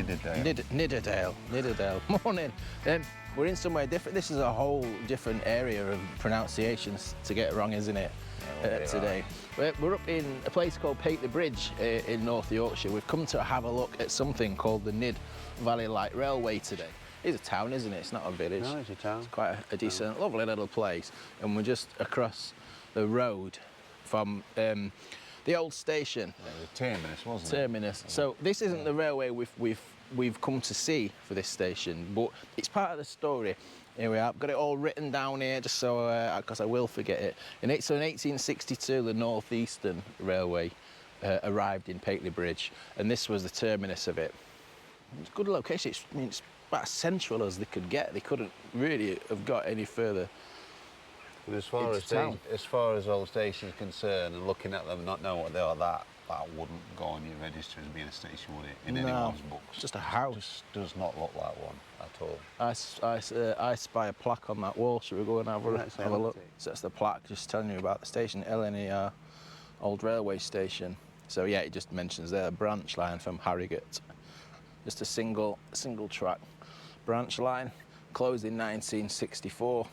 Nidderdale. Morning. We're in somewhere different. This is a whole different area of pronunciations to get wrong, isn't it, today? Right. We're up in a place called Pateley Bridge in North Yorkshire. We've come to have a look at something called the Nidd Valley Light Railway today. It's a town, isn't it? It's not a village. No, it's a town. It's quite a decent, lovely little place. And we're just across the road from the old station. Yeah, the terminus, wasn't it? Terminus. Yeah. So this isn't the railway we've come to see for this station, but it's part of the story. Here we are. I've got it all written down here just so, because I will forget it. So in 1862, the North Eastern Railway arrived in Pateley Bridge, and this was the terminus of it. It's a good location. It's about as central as they could get. They couldn't really have got any further. But as far as old stations are concerned, and looking at them and not knowing what they are, that wouldn't go on your register as being a station, would it? In anyone's books. Just a house. It just does not look like one at all. I spy a plaque on that wall. Should we go and have a look? So that's the plaque just telling you about the station, LNER, Old Railway Station. So yeah, it just mentions there a branch line from Harrogate. Just a single track branch line, closed in 1964.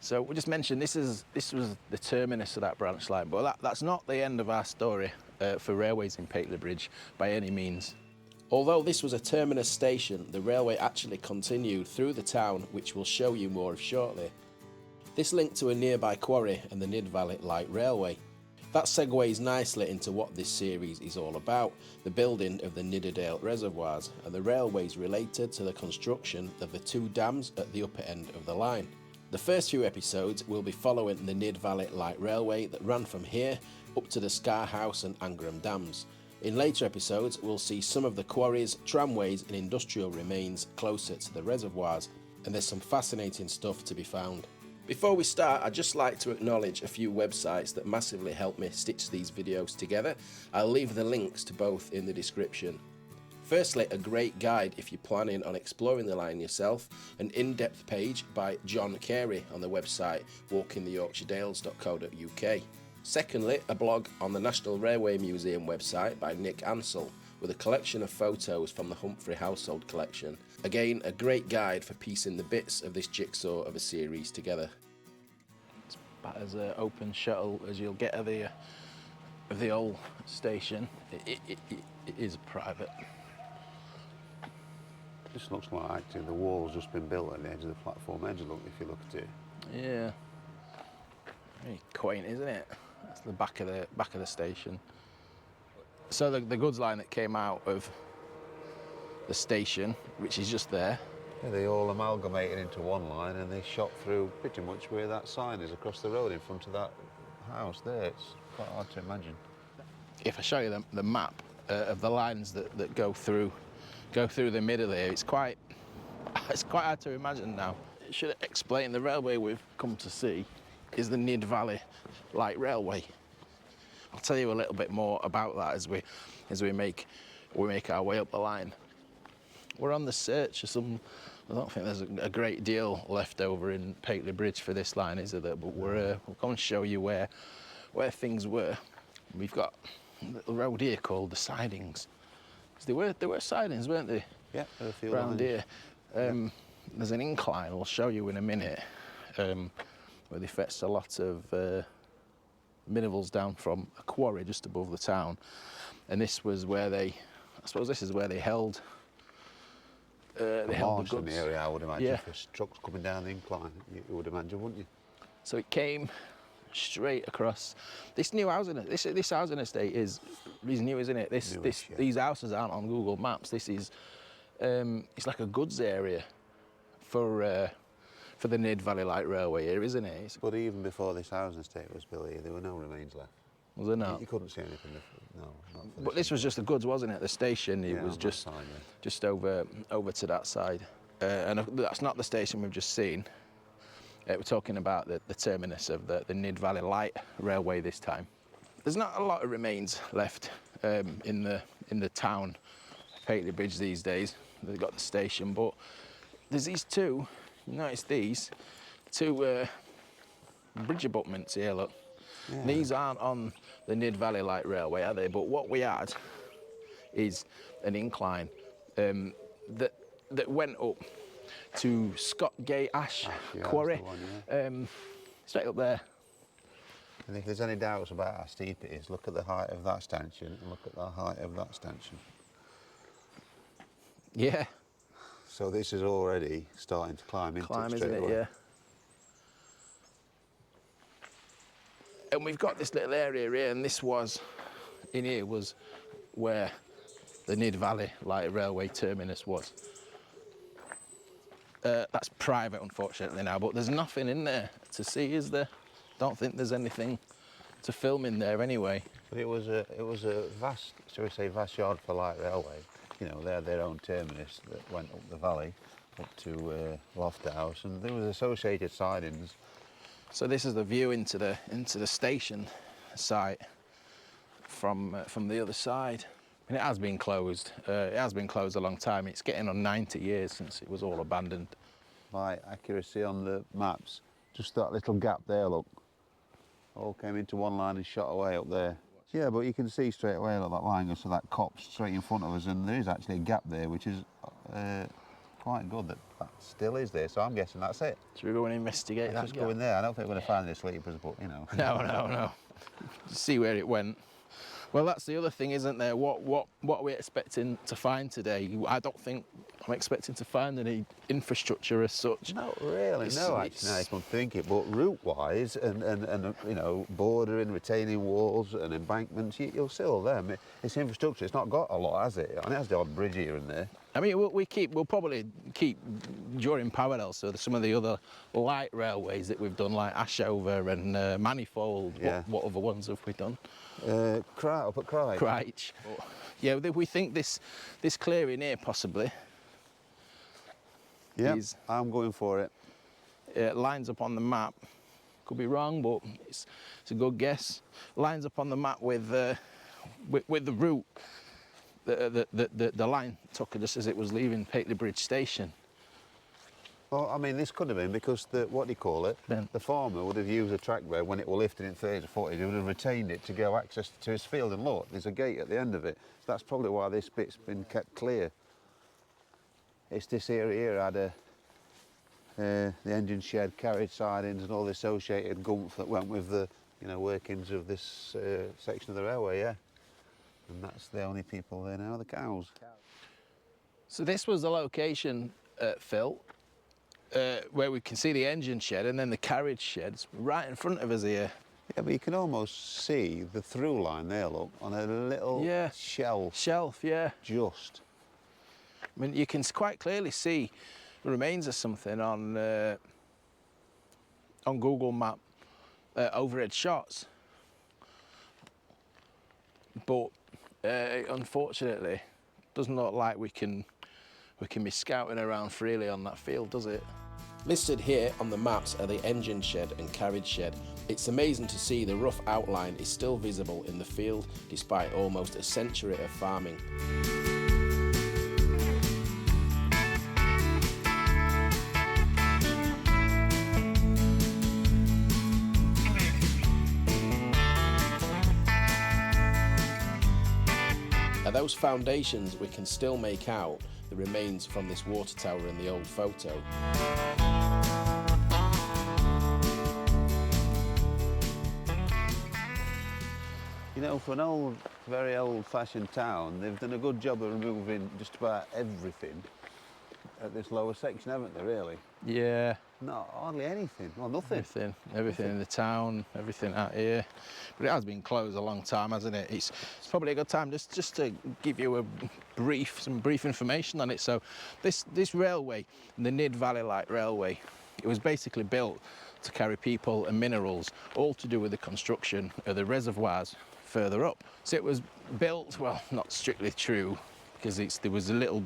So we just mentioned this was the terminus of that branch line, but that's not the end of our story for railways in Pateley Bridge by any means. Although this was a terminus station, the railway actually continued through the town, which we'll show you more of shortly. This linked to a nearby quarry and the Nidd Valley Light Railway. That segues nicely into what this series is all about, the building of the Nidderdale reservoirs and the railways related to the construction of the two dams at the upper end of the line. The first few episodes will be following the Nidd Valley Light Railway that ran from here up to the Scar House and Angram dams. In later episodes we'll see some of the quarries, tramways and industrial remains closer to the reservoirs, and there's some fascinating stuff to be found. Before we start, I'd just like to acknowledge a few websites that massively helped me stitch these videos together. I'll leave the links to both in the description. Firstly, a great guide if you're planning on exploring the line yourself, an in-depth page by John Carey on the website walkingtheyorkshiredales.co.uk. Secondly, a blog on the National Railway Museum website by Nick Ansell with a collection of photos from the Humphrey Household Collection. Again, a great guide for piecing the bits of this jigsaw of a series together. It's about as open shuttle as you'll get of the old station. It is private. This looks like actually the wall's just been built at the edge of the platform edge, look, if you look at it. Yeah. Very quaint, isn't it? That's the back of the station. So the goods line that came out of the station, which is just there. Yeah, they all amalgamated into one line and they shot through pretty much where that sign is across the road in front of that house there. It's quite hard to imagine. If I show you the map of the lines that go through the middle there, it's quite hard to imagine now. It should explain the railway we've come to see is the Nidd Valley Light Railway. I'll tell you a little bit more about that as we make our way up the line. We're on the search for some. I don't think there's a great deal left over in Pateley Bridge for this line, is there? But we'll come and show you where things were. We've got a little road here called the Sidings. There were sidings, weren't there? Yeah, there were a few around here. There's an incline I'll show you in a minute, where they fetched a lot of minerals down from a quarry just above the town, and this was where I suppose this is where they held the goods. In the area, I would imagine, for trucks coming down the incline, you would imagine, wouldn't you? So it came straight across. This new housing, this housing estate is new, isn't it? These houses aren't on Google Maps. This is it's like a goods area for the Nidd Valley Light Railway here, isn't it? But even before this housing estate was built here, there were no remains left. Was there not? You couldn't see anything. No, not for But this was just the goods, wasn't it? The station. It was just over to that side, and that's not the station we've just seen. We're talking about the terminus of the Nidd Valley Light Railway this time. There's not a lot of remains left in the town of Pateley Bridge these days. They've got the station, but there's these two. You notice these two bridge abutments here. Look, these aren't on the Nidd Valley Light Railway, are they? But what we had is an incline that went up to Scottgate Ash Quarry, straight up there. And if there's any doubts about how steep it is, look at the height of that stanchion and look at the height of that stanchion. Yeah. So this is already starting to climb into it straight away. Yeah. And we've got this little area here, and this was, in here was where the Nidd Valley Light Railway terminus was. That's private, unfortunately, now, but there's nothing in there to see, is there? Don't think there's anything to film in there anyway. But it was a vast, shall we say, vast yard for light railway. You know, they had their own terminus that went up the valley, up to Lofthouse, and there was associated sidings. So this is the view into the station site from the other side. And it has been closed. It has been closed a long time. It's getting on 90 years since it was all abandoned. My accuracy on the maps, just that little gap there, look, all came into one line and shot away up there. Yeah, but you can see straight away, look, that line goes to that copse straight in front of us, and there is actually a gap there, which is quite good that still is there, so I'm guessing that's it. Should we go and investigate that? Just go in there. I don't think we're going to find any sleepers, but, you know. No. See where it went. Well, that's the other thing, isn't there? What are we expecting to find today? I don't think I'm expecting to find any infrastructure as such. Not really, no, actually, now I'm thinking, but route-wise and you know, bordering, retaining walls and embankments, you'll still them. It's infrastructure. It's not got a lot, has it? And it has the odd bridge here and there. I mean, we'll probably keep drawing parallels to some of the other light railways that we've done, like Ashover and Manifold. Yeah. What other ones have we done? Up at Cryche. Cryche. Yeah, we think this clearing here possibly. Yeah, I'm going for it. It lines up on the map. Could be wrong, but it's a good guess. Lines up on the map with the route the line took just as it was leaving Pateley Bridge station. Well, I mean, this could have been because what do you call it? The farmer would have used a trackbed when it was lifted in 30 to 40. He would have retained it to go access to his field, and look, there's a gate at the end of it. So that's probably why this bit's been kept clear. It's this area here had the engine shed, carriage sidings, and all the associated gumph that went with the workings of this section of the railway. Yeah, and that's the only people there now, the cows. So this was the location, Phil, where we can see the engine shed and then the carriage sheds right in front of us here. Yeah, but you can almost see the through line there, look, on a little shelf. Shelf, yeah. Just. I mean, you can quite clearly see the remains of something on Google Map overhead shots. But unfortunately, doesn't look like we can be scouting around freely on that field, does it? Listed here on the maps are the engine shed and carriage shed. It's amazing to see the rough outline is still visible in the field despite almost a century of farming. Now those foundations we can still make out the remains from this water tower in the old photo. You know, for an very old-fashioned town, they've done a good job of removing just about everything at this lower section, haven't they, really? Yeah. Not hardly anything, well, nothing. Everything in the town, everything out here. But it has been closed a long time, hasn't it? It's probably a good time just to give you some brief information on it. So this railway, the Nidd Valley Light Railway, it was basically built to carry people and minerals, all to do with the construction of the reservoirs further up. So it was built, well, not strictly true, because there was a little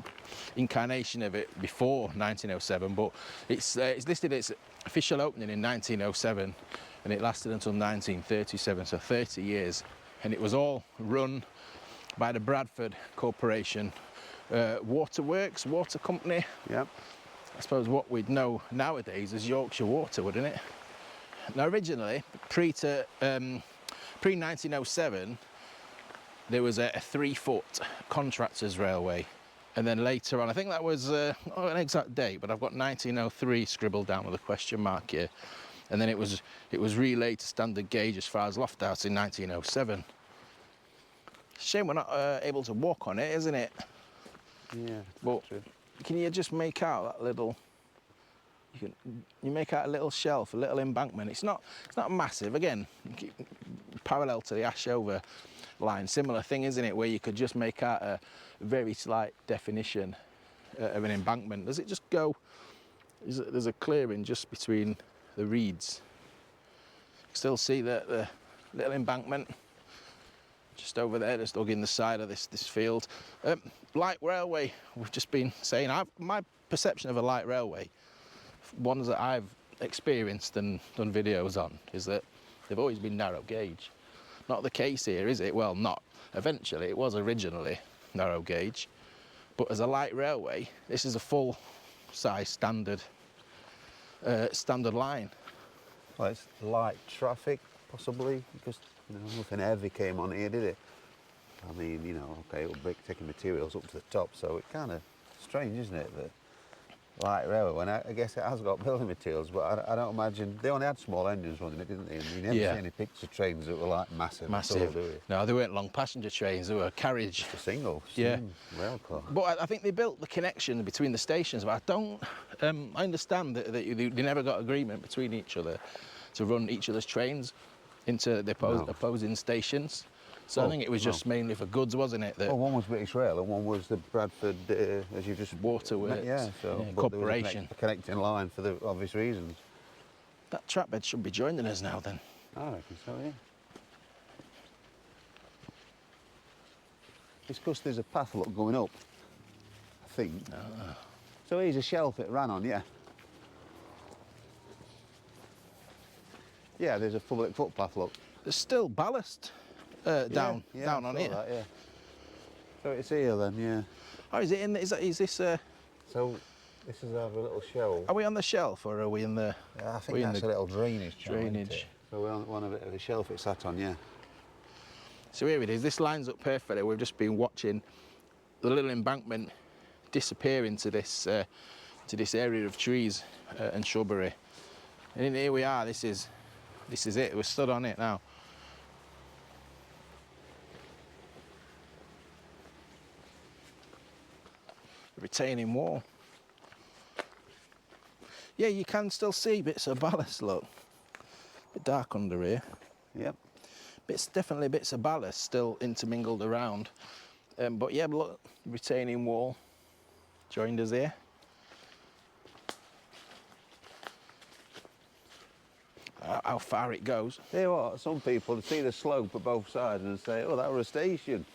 incarnation of it before 1907, but it's listed its official opening in 1907, and it lasted until 1937, so 30 years. And it was all run by the Bradford Corporation, Waterworks, water company. Yep. I suppose what we'd know nowadays as Yorkshire Water, wouldn't it? Now originally, pre-1907, there was a 3-foot contractors railway. And then later on, I think that was not an exact date, but I've got 1903 scribbled down with a question mark here. And then it was relayed to standard gauge as far as Lofthouse in 1907. Shame we're not able to walk on it, isn't it? Yeah, but true. Can you just make out that little? You make out a little shelf, a little embankment. It's not massive. Again, parallel to the Ashover line, similar thing, isn't it? Where you could just make out a very slight definition of an embankment. Does it just go? There's a clearing just between the reeds. Still see the little embankment just over there, just dug in the side of this field. Light railway, we've just been saying, my perception of a light railway, ones that I've experienced and done videos on, is that they've always been narrow gauge. Not the case here, is it? Well, not. Eventually, it was originally narrow gauge, but as a light railway, this is a full-size standard line. Well, it's light traffic, possibly, because nothing heavy came on here, did it? I mean, okay, it'll break taking materials up to the top, so it's kind of strange, isn't it, that light railway, when I guess it has got building materials, but I don't imagine, they only had small engines running it, didn't they? And you never see any pictures of trains that were like massive. Massive. All, do you? No, they weren't long passenger trains, they were carriage. Just a single rail car. But I think they built the connection between the stations, but I understand that they never got agreement between each other to run each other's trains into the opposing stations. So I think it was just mainly for goods, wasn't it? Well, one was British Rail and one was the Bradford, as you just... Waterworks. Yeah, so... Yeah, corporation. A connecting line for the obvious reasons. That trackbed should be joining us now, then. I reckon so, yeah. It's because there's a path, look, going up, I think. So here's a shelf it ran on, yeah. Yeah, there's a public footpath, look. There's still ballast down on here. That, yeah. So it's here then, yeah. Oh, is it in? Is this? So this is our little shelf. Are we on the shelf or are we in the? Yeah, I think that's a little drainage. Drainage. So we're on a bit of a shelf it sat on, yeah. So here it is. This lines up perfectly. We've just been watching the little embankment disappear into this area of trees and shrubbery, and here we are. This is it. We're stood on it now. Retaining wall. Yeah, you can still see bits of ballast, look. A bit dark under here. Yep. Definitely bits of ballast still intermingled around. But yeah, look, retaining wall joined us here. How far it goes. Tell you what, some people see the slope at both sides and say, oh, that was a station.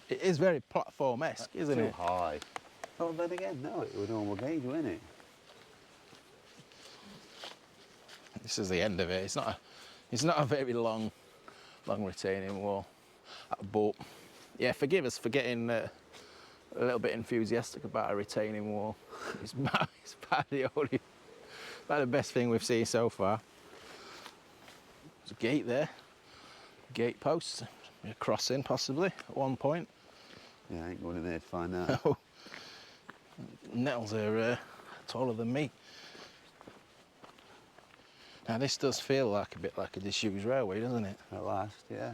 It is very platform-esque, isn't it? Too high. Oh, then again, no, it was normal gauge, wasn't it? This is the end of it. It's not a very long retaining wall. But yeah, forgive us for getting a little bit enthusiastic about a retaining wall. It's about the best thing we've seen so far. There's a gate there, gate post, a crossing possibly at one point. Yeah, I ain't going in there to find out. Oh, nettles are taller than me. Now this does feel like a bit like a disused railway, doesn't it? At last, yeah.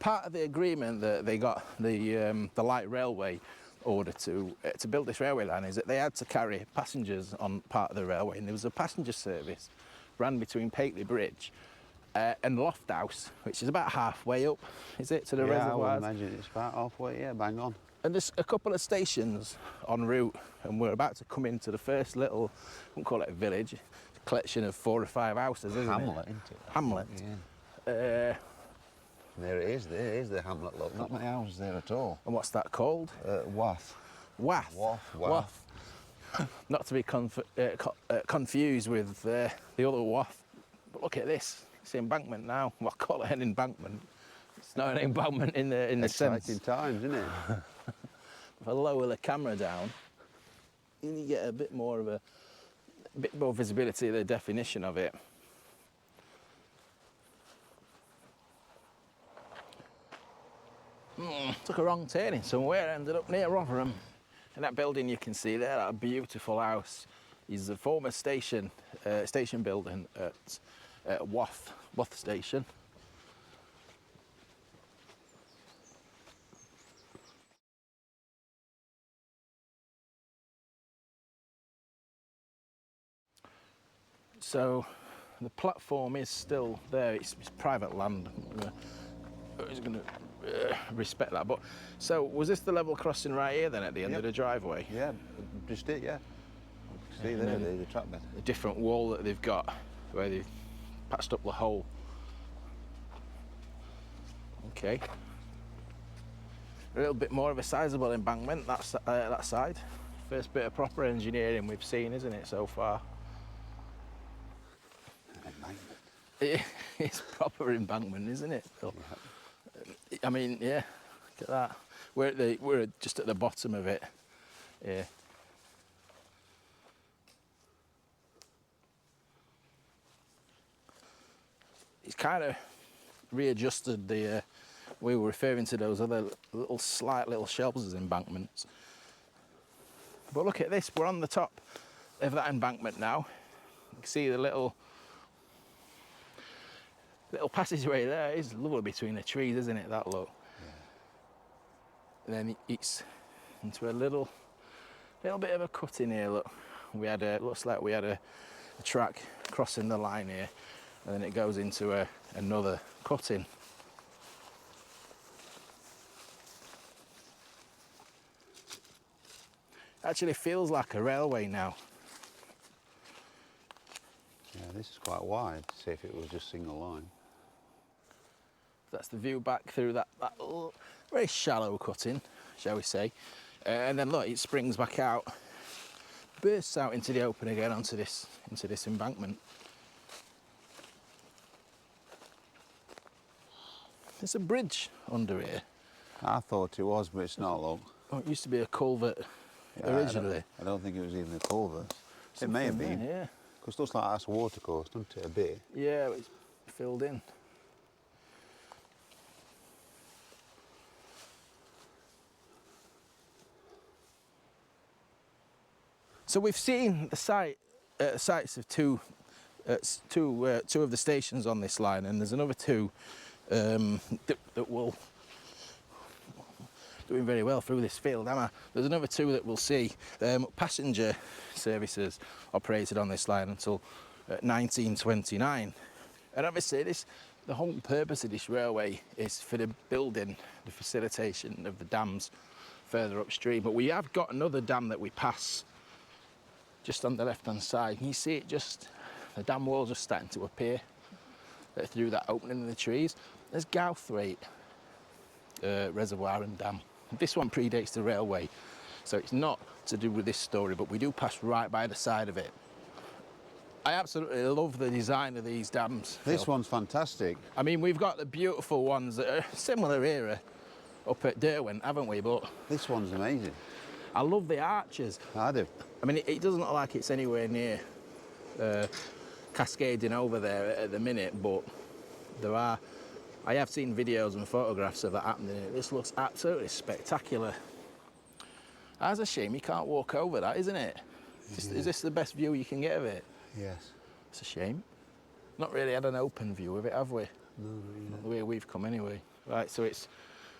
Part of the agreement that they got the light railway order to build this railway line is that they had to carry passengers on part of the railway, and there was a passenger service ran between Pateley Bridge and Lofthouse, which is about halfway up, is it, to the reservoirs? I would imagine it's about halfway, yeah, bang on. And there's a couple of stations en route, and we're about to come into the first little, I wouldn't call it a village, it's a collection of 4 or 5 houses, isn't Hamlet, it? isn't it? Hamlet. Yeah. There it is, the hamlet, look. Not many houses there at all. And what's that called? Wath. Wath. Wath. Not to be confused with the other Wath. But look at this. It's the embankment now. Well, I call it an embankment. It's not an embankment in the sense. Exciting times, isn't it? If I lower the camera down, you get a bit more visibility of the definition of it. Took a wrong turning somewhere, ended up near Rotherham. And that building you can see there, that beautiful house, is the former station building at Wath Station. So the platform is still there. It's private land. I was going to respect that. But so was this the level crossing right here then at the end of the driveway? Yeah, just it. Yeah. See there, the trackbed. A different wall that they've got where they've patched up the hole. Okay. A little bit more of a sizable embankment that side. First bit of proper engineering we've seen, isn't it, so far? It's proper embankment, isn't it, Phil? Yeah. I mean, yeah, look at that. We're just at the bottom of it. Yeah. It's kind of readjusted the. We were referring to those other slight little shelves as embankments. But look at this. We're on the top of that embankment now. You can see the little passageway there. It's lovely between the trees, isn't it, that look? Yeah. And then it's into a little bit of a cut in here, look. Looks like we had a track crossing the line here, and then it goes into another cutting. Actually feels like a railway now. Yeah, this is quite wide. See if it was just single line. That's the view back through that little, very shallow cutting, shall we say. And then look, it springs back out, bursts out into the open again onto this embankment. There's a bridge under here. I thought it was, but it's not, look. Oh, it used to be a culvert originally. I don't think it was even a culvert. It may have been. Yeah. Because it looks like that's a watercourse, doesn't it, a bit? Yeah, it's filled in. So we've seen the sites of two of the stations on this line, and there's another two that will doing very well through this field, am I? There's another two that we'll see. Passenger services operated on this line until 1929, and obviously the whole purpose of this railway is for the building, the facilitation of the dams further upstream. But we have got another dam that we pass just on the left-hand side. Can you see it? The dam walls are starting to appear through that opening in the trees. There's Gowthwaite reservoir and dam. This one predates the railway, so it's not to do with this story, but we do pass right by the side of it. I absolutely love the design of these dams. This one's fantastic. I mean, we've got the beautiful ones that are similar era up at Derwent, haven't we? But this one's amazing. I love the arches. I do. I mean, it doesn't look like it's anywhere near cascading over there at the minute, but I have seen videos and photographs of that happening. This looks absolutely spectacular. That's a shame you can't walk over that, isn't it? Yeah. Is this the best view you can get of it? Yes. It's a shame. Not really had an open view of it, have we? No, not the way we've come anyway. Right, so it's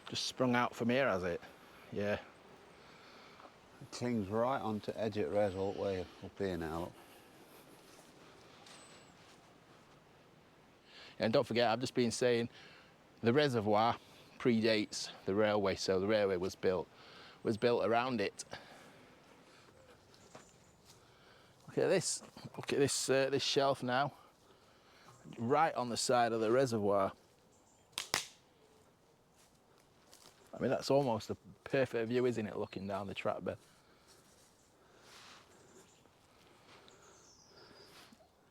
just sprung out from here, has it? Yeah. It clings right onto Edgett Res all the way up here now, look. And don't forget, I've just been saying, the reservoir predates the railway, so the railway was built around it. Look at this. Look at this shelf now, right on the side of the reservoir. I mean, that's almost a perfect view, isn't it, looking down the trackbed?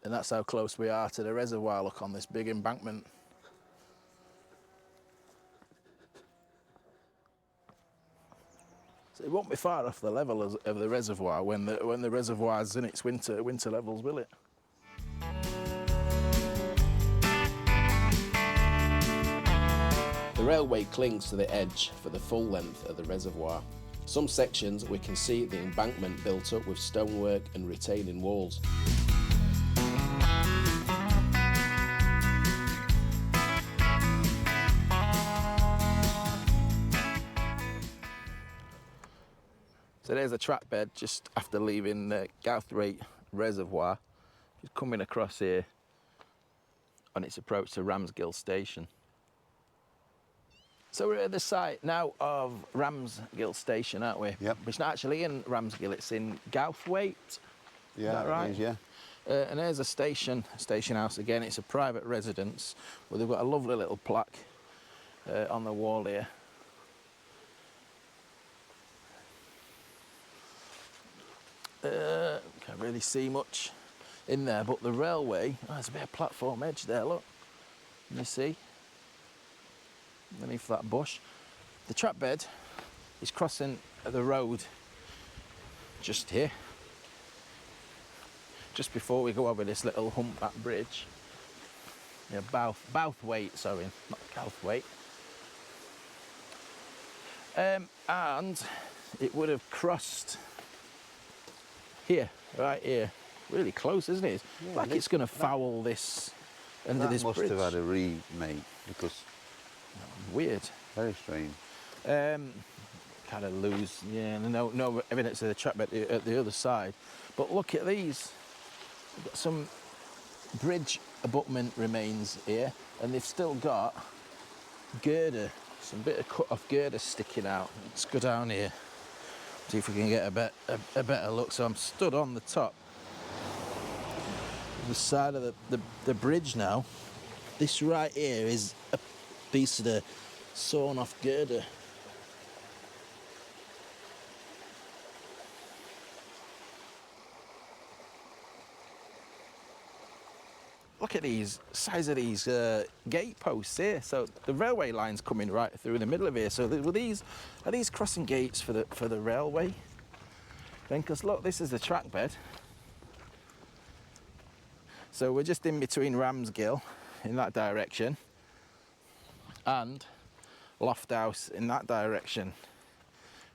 And that's how close we are to the reservoir, look, on this big embankment. So it won't be far off the level of the reservoir when the reservoir's in its winter levels, will it? The railway clings to the edge for the full length of the reservoir. Some sections we can see the embankment built up with stonework and retaining walls. So there's a trackbed just after leaving the Gowthwaite Reservoir, just coming across here on its approach to Ramsgill Station. So we're at the site now of Ramsgill Station, aren't we? Yep. It's not actually in Ramsgill, it's in Gowthwaite. Yeah, is that right? It is, yeah. And there's a station house again. It's a private residence, where they've got a lovely little plaque on the wall here. Can't really see much in there, but the railway, there's a bit of platform edge there, look. Can you see? Underneath that bush. The trackbed is crossing the road just here. Just before we go over this little humpback bridge. Yeah, Bowthwaite, sorry, not Gowthwaite. And it would have crossed here, right here. Really close, isn't it? Yeah, like it's going to foul this under this bridge. That must have had a remake, because... Weird. Very strange. Kind of lose, yeah, no evidence of the trackbed at the other side. But look at these. We've got some bridge abutment remains here, and they've still got girder, some bit of cut off girder sticking out. Let's go down here, see if we can get a better look. So I'm stood on the top, the side of the bridge now. This right here is a piece of the sawn off girder. Look at these size of these gate posts here. So the railway line's coming right through the middle of here. So are these crossing gates for the railway? Then, because look, this is the trackbed. So we're just in between Ramsgill in that direction and Lofthouse in that direction.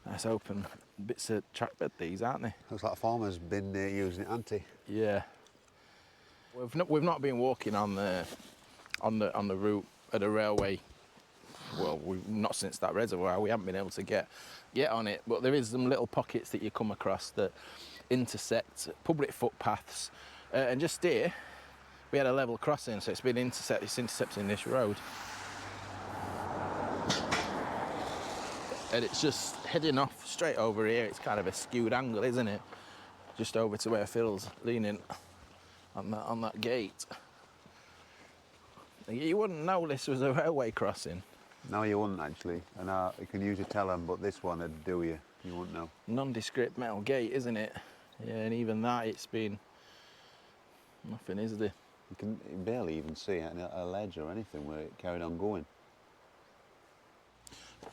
Nice open bits of trackbed these, aren't they? Looks like farmers been using it, hasn't he? Yeah. We've not been walking on the route of the railway. Well, we've not since that reservoir. We haven't been able to get on it, but there is some little pockets that you come across that intersect public footpaths, and just here we had a level crossing, so it's intercepting this road, and it's just heading off straight over here. It's kind of a skewed angle, isn't it? Just over to where Phil's leaning on that gate. You wouldn't know this was a railway crossing. No, you wouldn't actually. And you can usually tell them, but this one would do you. You wouldn't know. Nondescript metal gate, isn't it? Yeah, and even that, it's been nothing, is there? You can barely even see a ledge or anything where it carried on going.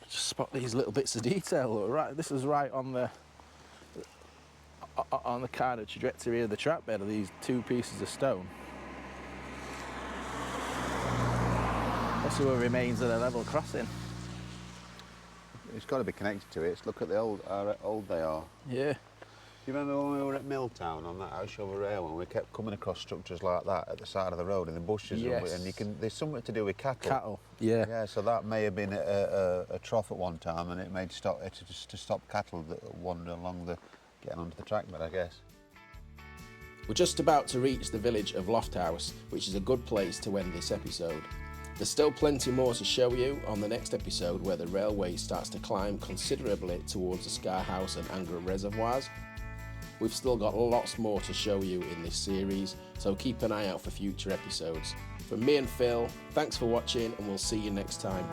Just spot these little bits of detail. Right, this is right on the kind of trajectory of the trackbed of these two pieces of stone. That's what remains of the level crossing. It's got to be connected to it. Look at how old they are. Yeah. Do you remember when we were at Milltown on that house over railway, and we kept coming across structures like that at the side of the road in the bushes? Yes. And there's something to do with cattle. Cattle, yeah. Yeah, so that may have been a trough at one time, and it made to stop cattle that wander along getting onto the trackbed, I guess. We're just about to reach the village of Lofthouse, which is a good place to end this episode. There's still plenty more to show you on the next episode, where the railway starts to climb considerably towards the Sky House and Angra reservoirs. We've still got lots more to show you in this series, so keep an eye out for future episodes. From me and Phil, thanks for watching, and we'll see you next time.